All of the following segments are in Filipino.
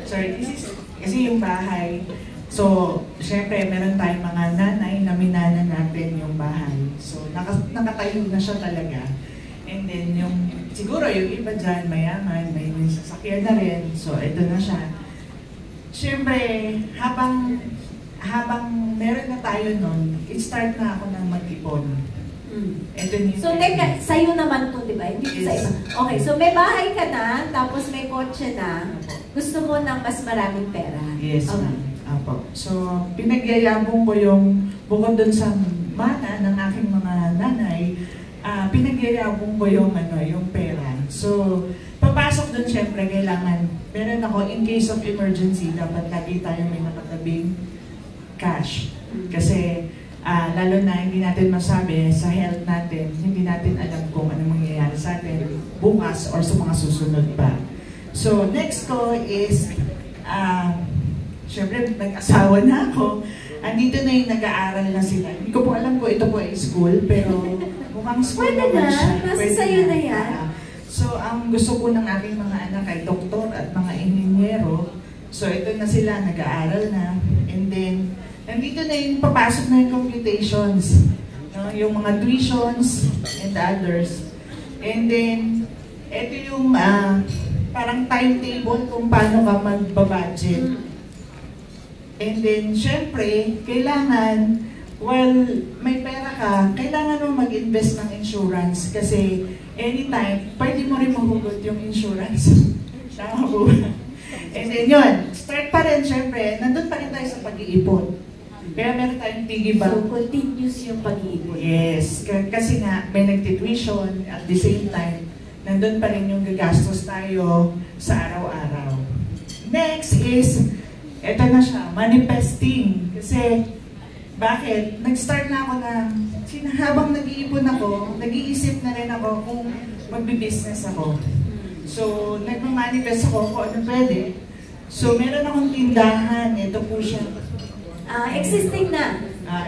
Sorry, this is kasi yung bahay. So, syempre, meron tayong mga nanay na minana natin yung bahay. So, nakatayo na siya talaga. And then, siguro yung iba dyan, mayaman, may sasakyan na rin. So, ito na siya. Syempre, habang meron na tayo nun, it-start na ako ng mag-ipon. So, teka, sa'yo naman to, di ba? Hindi yes. Sa iba. Okay, so may bahay ka na, tapos may kotse na, gusto mo ng mas maraming pera. Yes, okay. Apo. So, pinagyayabong ko yung, bukod dun sa mana ng aking mga nanay, pinagyayabong ko yung pera. So, papasok dun syempre, kailangan, meron ako, in case of emergency, dapat lagi tayo may nakatabing cash. Kasi, lalo na hindi natin masabi sa health natin, hindi natin alam kung ano mangyayari sa atin bukas or sa mga susunod pa. So, next ko is, syempre, nag-asawa na ako. Andito na yung nag-aaral na sila. Hindi ko po alam kung ito po ay school, pero mukhang school naman siya. Pwede na, sa'yo na yan. So, ang gusto ko ng aking mga anak ay doktor at mga inhinyero. So, ito na sila, nag-aaral na. And then, nandito na yung papasok na yung computations, no? Yung mga tuitions and others. And then, ito yung parang timetable kung paano ka mag-budget. And then, syempre, kailangan, while may pera ka, kailangan mo mag-invest ng insurance kasi anytime, pwede mo rin mahugot yung insurance. Tama po. And then yun, start pa rin, syempre, nandun pa rin tayo sa pag-iipon. Kaya meron tayong piggy bank. So, continuous yung pag-iipon. Yes. Kasi nga, may nagtituition at the same time, nandun pa rin yung gagastos tayo sa araw-araw. Next is, eto na siya, manifesting. Kasi, bakit? Nag-start na ako na, habang nag-iipon ako, nag-iisip na rin ako kung magbi-business ako. So, nag-manifest ako kung ano pwede. So, meron akong tindahan. Ito po siya. Existing na.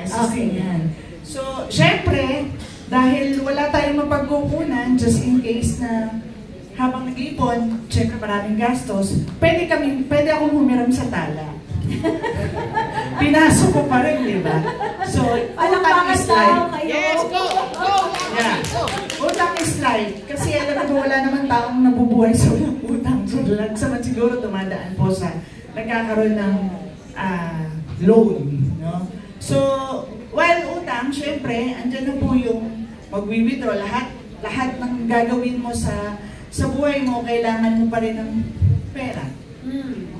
Existing yan. So, syempre, dahil wala tayong mapagkukunan, just in case na habang nag-iipon, syempre maraming gastos, pwede akong humiram sa tala. Pinasok ko pa rin, di ba? So, utang is life. Yes, go! Yeah. Utang is life. Kasi alam mo, wala naman taong nabubuhay sa walang utang. So, lahat sa siguro dumadaan po sa nagkakaroon ng loan. No? So, while utang, syempre, andyan na po yung mag-withdraw. Lahat ng gagawin mo sa buhay mo, kailangan mo pa rin ng pera.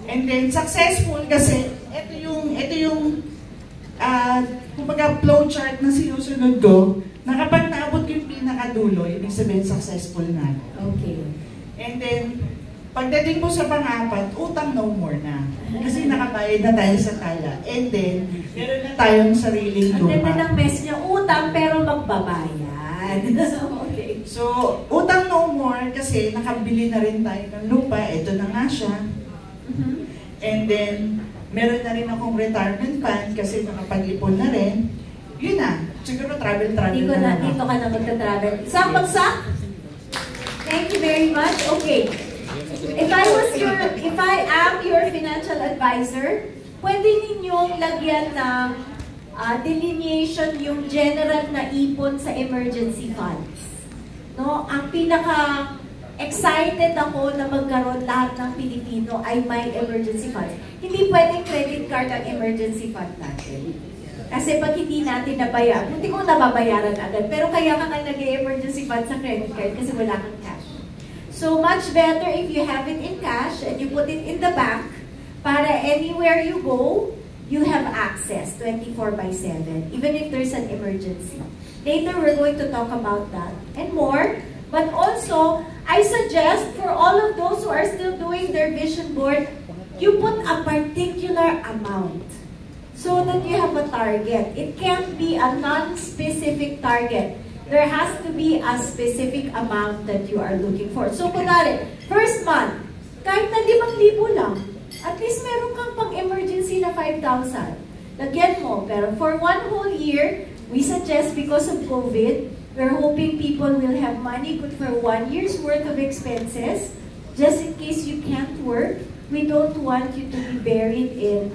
And then, successful kasi, ito yung kumbaga flowchart na sinusunod ko, na kapag naabot ko yung pinakadulo, ibig sabihin successful na. Okay. And then, pagdating mo sa pang-apat, utang no more na. Kasi nakabayad na tayo sa tala. And then, meron na tayong sariling lupa. Ang ganda ng mess niya, utang pero magbabayad. Okay. So, utang no more kasi nakabili na rin tayo ng lupa. Ito na nga siya. And then, meron na rin akong retirement fund kasi nakapag-ipon na rin. Yun na. Siguro travel na dito ka na magta-travel. Sak-bagsak? Thank you very much. Okay. If I am your financial advisor, pwede ninyong lagyan ng delineation yung general na ipon sa emergency funds. No? Ang excited ako na magkaroon lahat ng Pilipino ay may emergency funds. Hindi pwedeng credit card ang emergency fund natin. Kasi pag hindi natin nabayaran, hindi ko nababayaran agad, pero kaya ka nag-emergency fund sa credit card kasi wala kang cash. So much better if you have it in cash and you put it in the bank para anywhere you go, you have access 24/7, even if there's an emergency. Later, we're going to talk about that and more. But also, I suggest for all of those who are still doing their vision board, you put a particular amount so that you have a target. It can't be a non-specific target. There has to be a specific amount that you are looking for. So, kunwari, first month, kahit na 5,000 lang, at least meron kang pang-emergency na 5,000. Lagyan mo. Pero for one whole year, we suggest because of COVID, we're hoping people will have money good for 1 year's worth of expenses, just in case you can't work. We don't want you to be buried in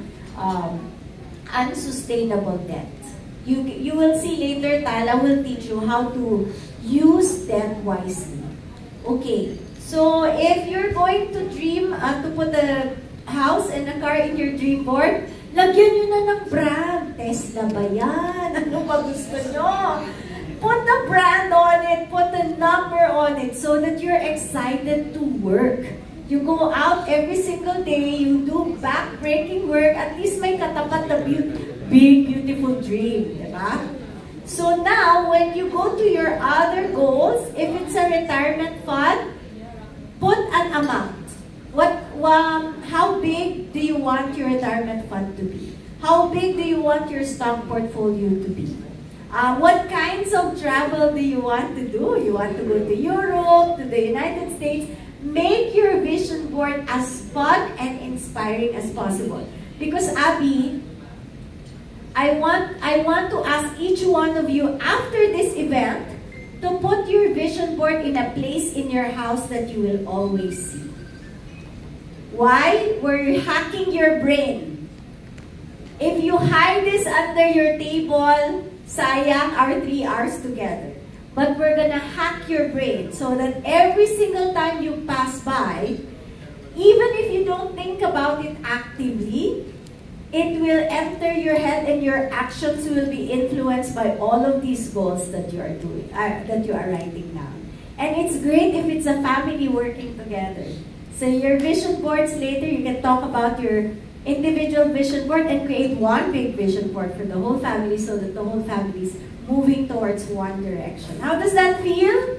unsustainable debt. You will see later, Tala will teach you how to use them wisely. Okay, so if you're going to dream to put a house and a car in your dream board, lagyan nyo na ng brand. Tesla ba yan? Ano ba gusto nyo? Put the brand on it, put the number on it so that you're excited to work. You go out every single day, you do back-breaking work, at least may katapat na big, beautiful dream, diba? So now, when you go to your other goals, if it's a retirement fund, put an amount. How big do you want your retirement fund to be? How big do you want your stock portfolio to be? What kinds of travel do you want to do? You want to go to Europe, to the United States? Make your vision board as fun and inspiring as possible. Because Abby, I want to ask each one of you after this event to put your vision board in a place in your house that you will always see. Why? We're hacking your brain. If you hide this under your table, sayang our 3 hours together. But we're gonna hack your brain so that every single time you pass by, even if you don't think about it actively, it will enter your head and your actions will be influenced by all of these goals that you are doing, that you are writing down. And it's great if it's a family working together. So your vision boards later, you can talk about your individual vision board and create one big vision board for the whole family so that the whole family is moving towards one direction. How does that feel?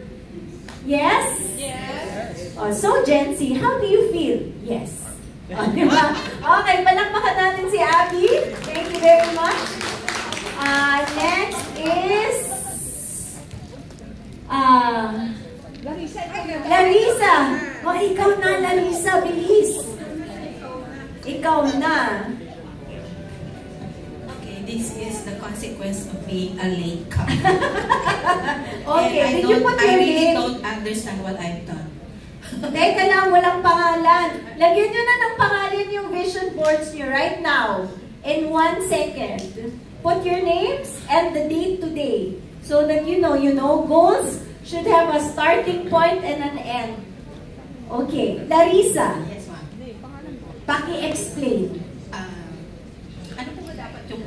Yes? Yes. Oh, so Gen Z, how do you feel? Yes. Oh, diba? Okay, palakpakan natin si Abby. Thank you very much. Next is Larissa. Oh, ikaw na, Larissa. Bilis. Ikaw na. This is the consequence of being a late comer. Okay, I really don't understand what I've done. Teka lang, walang pangalan. Lagyan nyo na ng pangalan yung vision boards nyo right now. In 1 second. Put your names and the date today. So that you know, goals should have a starting point and an end. Okay, Larissa. Yes, ma'am. Paki-explain. Ano po ba dapat yung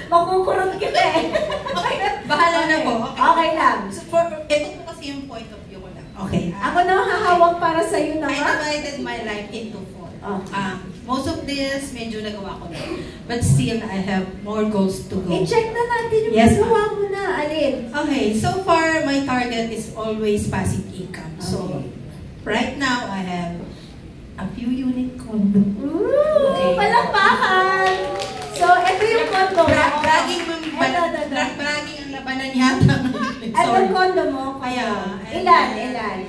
Makukurot kita eh. Okay, bahala na po. Okay lang. So ito po kasi yung point of view ko lang. Okay. Ako na hahawak para sa'yo I naman. divided my life into 4. Okay. Most of this, medyo nagawa ko na. But still, I have more goals to go. I-check na natin yung Yes, magawa mo na. Alin? Okay, so far, my target is always passive income. So, right now, I have a few unit condo. Ooh, Okay. palakpakan! So, ito yung condo mo. Bragging ang labanan yata. Anong condo mo? Kaya, Ilan?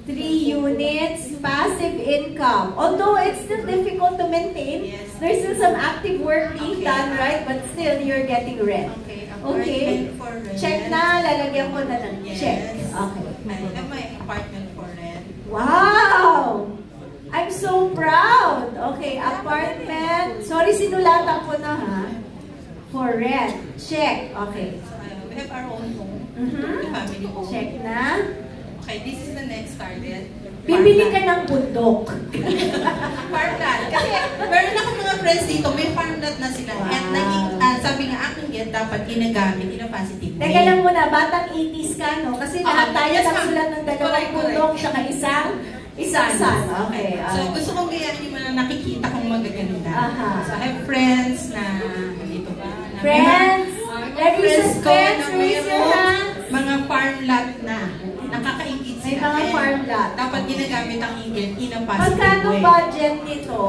3 units, passive income. Although it's still difficult to maintain, Yes. there's still some active work being done, right? But still, you're getting rent. Okay. For rent. Check na, lalagyan ko na ng Yes. check. Okay. I have my apartment for rent. Wow! I'm so proud. Okay, apartment. Sorry, sinulatan ko na ha. For rent. Check. Okay. So, we have our own home. Mhm. The family home. Check na. Okay, this is the next target. Bibili ka ng bundok. Farmland. Kasi meron ako mga friends dito, may farmland na sila. Wow. And sabi nga aking get, dapat ginagamit in a positive way. Teka lang muna, batang 80s ka, no? Kasi lahat tayo yes, nagsulat ng dalawang correct. bundok tsaka isang son. Okay. So, gusto kong gayahin yung mga nakikita kong magaganda. Aha. So, I have friends na, dito ba? Na Friends? Larissa's ko friends, na raise your mayroong hands. mga farm lot na. Nakakaingit May sila. mga And farm lot. Dapat ginagamit ang ingit in a positive Magkano way. budget nito?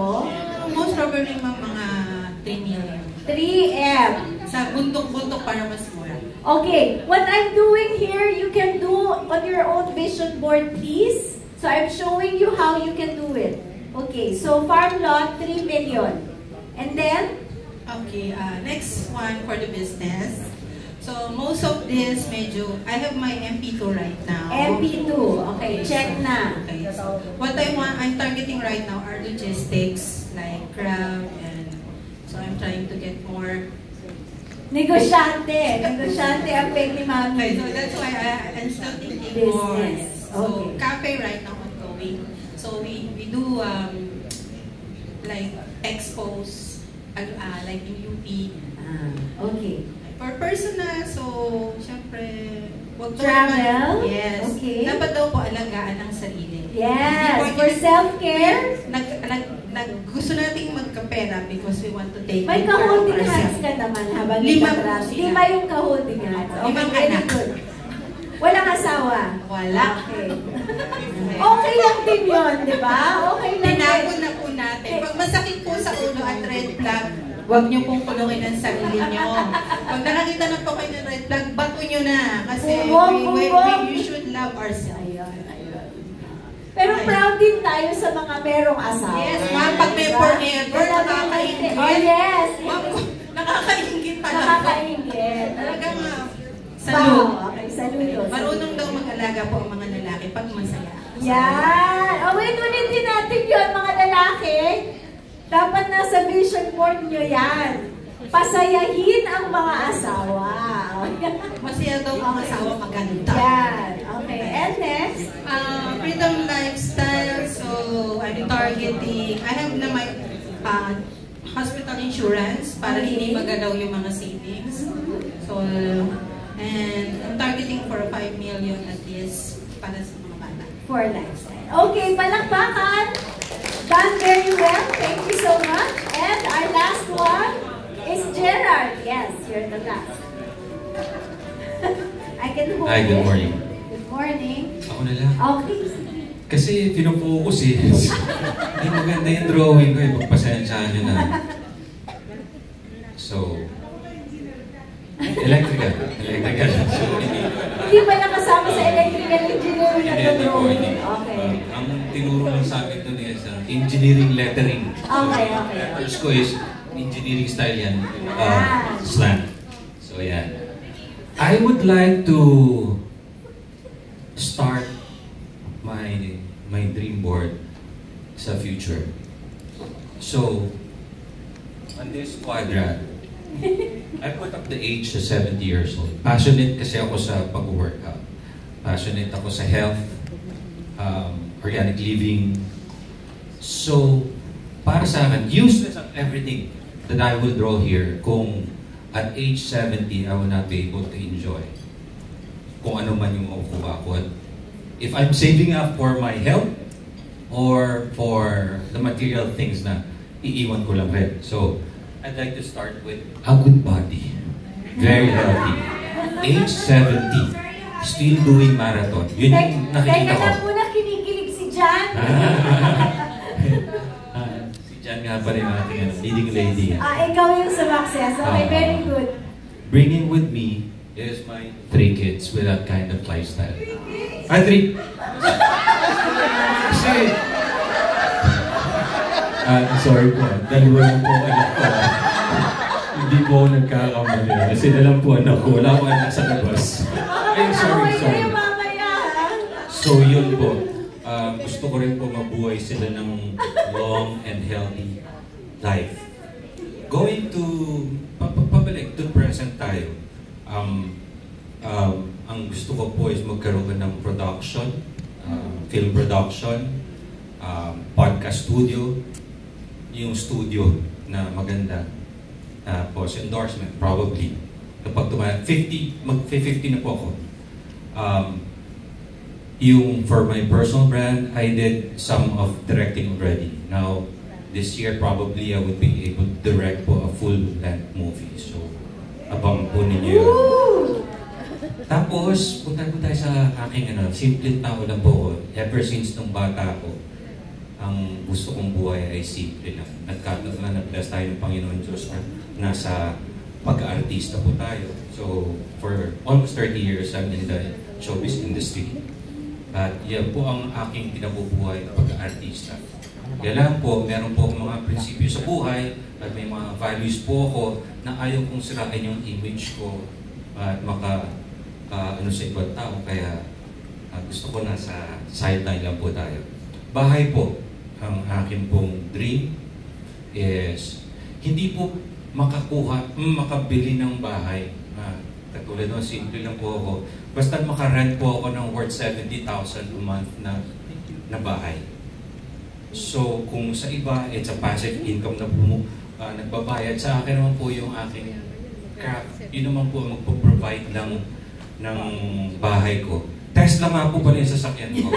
Most probably mga 3 million. 3M. Sa bundok-bundok para mas mura. Okay, what I'm doing here, you can do on your own vision board, please. So I'm showing you how you can do it. Okay, so farm lot, 3 million. And then, Okay, next one for the business. So So most of this medyo, I have my MP2 right now. MP2, okay, check na. Okay, so what I'm targeting right now are logistics, like Grab, and so I'm trying to get more. Negosyante ang peg ni Mami. Okay, so that's why I'm still thinking Business. more. So Okay. cafe right now ongoing. So we do like expos, like in UP. Okay. For personal, so, syempre, wag daw Travel? naman- yes. Okay. Dapat daw po alagaan ang sarili. Yes, Hindi po for yun- self-care. Gusto nating magkapera because we want to take May care of ka-holding hands ourselves. ka naman habang Lima nagtatravel. po sila. 5 yung ka-holding hands. Okay, Limang very anak. good. Walang asawa. Wala. Okay. Okay lang din yun, di ba? Okay lang Tinago din. na po natin. Pag masakit po sa ulo at red flag, huwag niyo pong kulungin ang sarili niyo. Pag nakakita na po kayo ng red flag, bato niyo na. Kasi we should love ourselves. Pero proud din tayo sa mga merong asawa. Yes, ma'am, pag may Diba? forever, nakakaingit. Oh, yes. Ma'am, nakakaingit talaga. Nakakaingit. Talaga, ma'am. Wow. Salud. Okay, saludo. Marunong daw mag-alaga po ang mga lalaki pag masaya. Yan. Oh, wait, ulitin natin yun, mga lalaki. Dapat nasa vision board nyo yan. Pasayahin ang mga asawa. Masaya daw ang asawa maganda. Yan. Okay, and next? Freedom lifestyle. So, I'm targeting, I have na my hospital insurance para Okay. hindi magalaw yung mga savings. So, and I'm targeting for 5 million at least para sa mga bata. For lifestyle. Okay, palakpakan. Done very well. Thank you so much. And our last one is Gerard. Yes, you're the last. I can hold Hi, good it. morning. Good morning. Ako na lang. Okay. Kasi pinofocus eh. Ay, maganda yung drawing ko eh. Pagpasensyahan nyo na. So, electrical. So, Hindi pa nakasama sa electrical engineering na hindi po. drawing. Hindi. Okay. Ang tinuro lang sa akin doon is engineering lettering. Okay, okay. Letters ko is engineering style yan. Slant. So, yan. I would like to start my dream board sa future. So, on this quadrant, I put up the age to 70 years old. Passionate kasi ako sa pag-workout. Passionate ako sa health, organic living. So, para sa akin, useless of everything that I will draw here kung at age 70, I will not be able to enjoy kung ano man yung makukuha ko. If I'm saving up for my health or for the material things na iiwan ko lang rin. So, I'd like to start with a good body. Very healthy. Age 70. Still doing marathon. Yun yung nakikita Teka ko. lang muna, kinikilig si Jan. Si Jan nga pa rin natin, leading lady. Ikaw yung sumakses. Okay, very good. Bringing with me is my 3 kids with that kind of lifestyle. 3. Kasi, sorry po, dalawa lang po anak ko. Hindi po ako nagkakamali. Kasi dalang po anak ko, wala akong anak sa labas. Ay, sorry. kayo mamaya, ha? So yun po, gusto ko rin po mabuhay sila ng long and healthy life. Going to, pabalik to present tayo. Ang gusto ko po is magkaroon ng production, film production, podcast studio, yung studio na maganda. Tapos endorsement, probably. Kapag mag-50 na po ako. Yung for my personal brand, I did some of directing already. Now, this year probably I would be able to direct po a full-length movie. So, abang po ninyo yun. Tapos, punta po tayo sa aking simple tao lang po ko. Ever since nung bata ko, ang gusto kong buhay ay simple lang. Nagkataon na bless tayo ng Panginoon Diyos na nasa pag-aartista po tayo. So, for almost 30 years, I'm in the showbiz industry. At yan po ang aking pinabubuhay na pag-aartista. Kaya lang po, meron po akong mga prinsipyo sa buhay at may mga values po ako na ayaw kong sirain yung image ko at ano sa ibang tao, kaya gusto ko nasa sideline lang po tayo. Bahay po, ang akin pong dream is hindi po makabili ng bahay. Katulad nun, simple lang po ako. Basta makarent po ako ng worth 70,000 a month na bahay. So, kung sa iba, it's a passive income na po nagbabayad. Sa akin naman po yung aking craft. Yun naman po magpo-provide ng bahay ko. Tesla nga po pala yung sasakyan ko.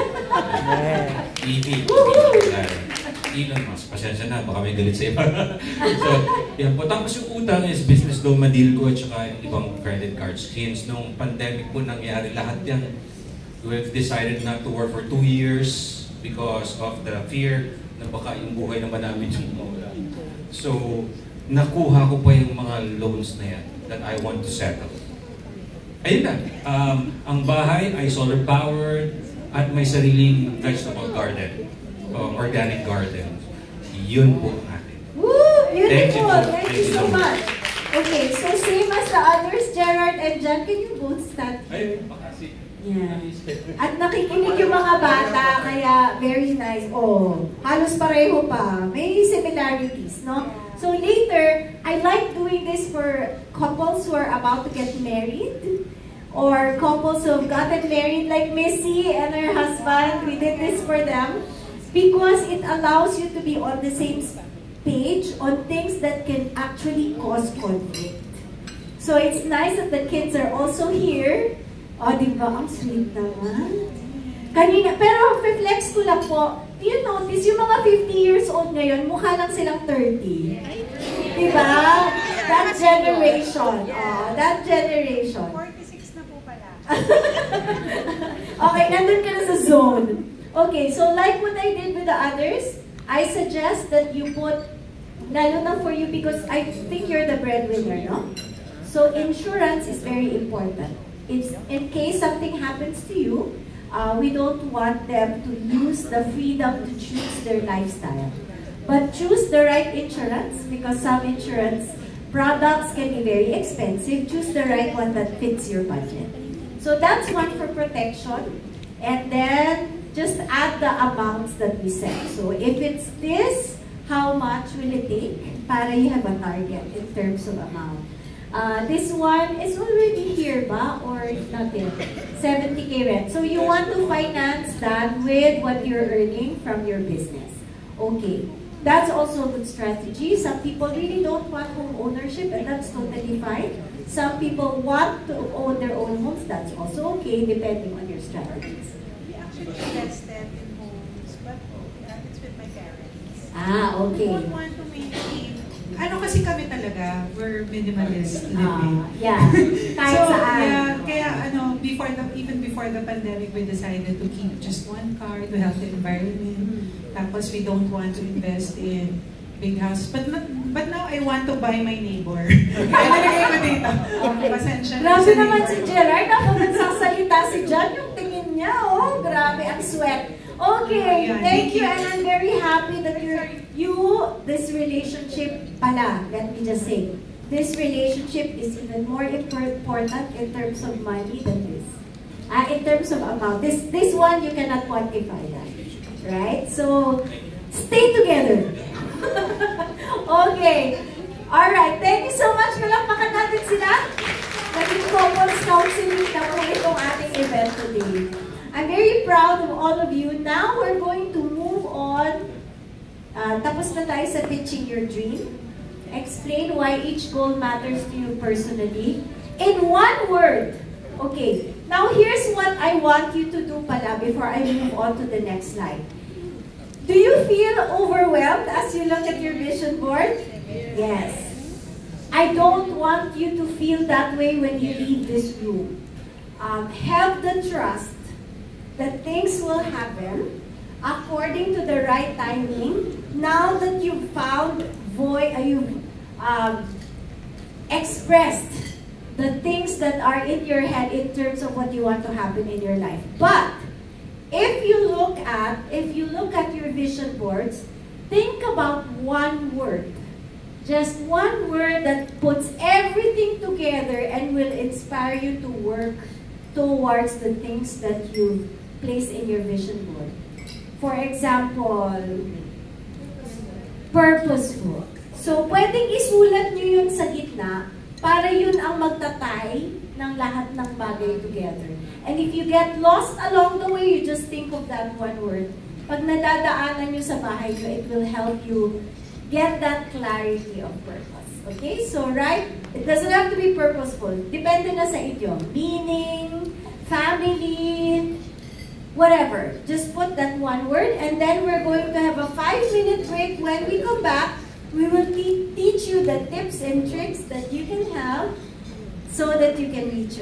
EV. Elon Musk. Pasensya na, baka may galit sa iba. So, yan po. Tapos yung utang is business loan, ma-deal ko, at saka ibang credit cards. Since nung pandemic po nangyari, lahat yan. We've decided not to work for 2 years because of the fear na baka yung buhay naman namin yung mawala. So, nakuha ko pa yung mga loans na yan that I want to settle. Ayun na. Ang bahay ay solar-powered at may sariling vegetable garden. Organic garden. Yun po ang akin. Woo! Beautiful! Thank you so much. much. Okay, so same as the others, Gerard and John, can you both stand? Ay, makasi. Yeah. At nakikinig yung mga bata, kaya very nice. Oh, halos pareho pa. May similarities, no? So later, I like doing this for couples who are about to get married, or couples who have gotten married like Missy and her husband. We did this for them because it allows you to be on the same page on things that can actually cause conflict. So it's nice that the kids are also here. O, diba? Ang sweet naman. Kanina, pero reflex ko lang po, do you notice, yung mga 50 years old ngayon, mukha lang silang 30. Diba? That generation. Oh, that generation. 46 na po pala. Okay, nandun ka na sa zone. Okay, so like what I did with the others, I suggest that you put, lalo na for you because I think you're the breadwinner, no? So insurance is very important. It's, in case something happens to you, we don't want them to lose the freedom to choose their lifestyle. But choose the right insurance because some insurance products can be very expensive. Choose the right one that fits your budget. So that's one for protection. And then just add the amounts that we set. So if it's this, how much will it take? Para you have a target in terms of amount. This one is already here ba? Or not yet? 70K rent. So you want to finance that with what you're earning from your business. Okay. That's also a good strategy. Some people really don't want home ownership and that's totally fine. Some people want to own their own homes. That's also okay depending on your strategies. We actually invested in homes, but it's with my parents. Ah, okay. We don't want to maintain. Ano kasi kami talaga, we're minimalist living. Yeah. Kahit So, saan. yeah, kaya even before the pandemic, we decided to keep just one car to help the environment. Tapos we don't want to invest in big house. But now I want to buy my neighbor. Kaya nalagay ko dito. Okay. Pasensya na Grabe sa naman si neighbor. Gerard. Ako nagsasalita si John, yung tingin niya, oh, grabe, ang sweat. Okay, Yeah, thank you, and I'm very happy that this relationship pala, let me just say, this relationship is even more important in terms of money than this. In terms of amount. This one, you cannot quantify that. Right? So, stay together. Okay. Alright, thank you so much. Palakpakan natin sila. Naging couples counseling na po itong ating event today. I'm very proud of all of you. Now we're going to move on. Tapos na tayo sa pitching your dream. Explain why each goal matters to you personally. In one word. Okay. Now here's what I want you to do pala before I move on to the next slide. Do you feel overwhelmed as you look at your vision board? Yes. I don't want you to feel that way when you leave this room. Have the trust that things will happen according to the right timing. Now that you've found you've expressed the things that are in your head in terms of what you want to happen in your life. But if you look at your vision boards, think about one word Just one word that puts everything together and will inspire you to work towards the things that you place in your vision board. For example, purposeful. So, pwedeng isulat nyo yun sa gitna para yun ang magtatay ng lahat ng bagay together. And if you get lost along the way, you just think of that one word. Pag nadadaanan nyo sa bahay nyo, it will help you get that clarity of purpose. Okay? So, right? It doesn't have to be purposeful. Depende na sa inyo. Meaning, family, whatever. Just put that one word, and then we're going to have a 5-minute break. When we come back, we will teach you the tips and tricks that you can have so that you can reach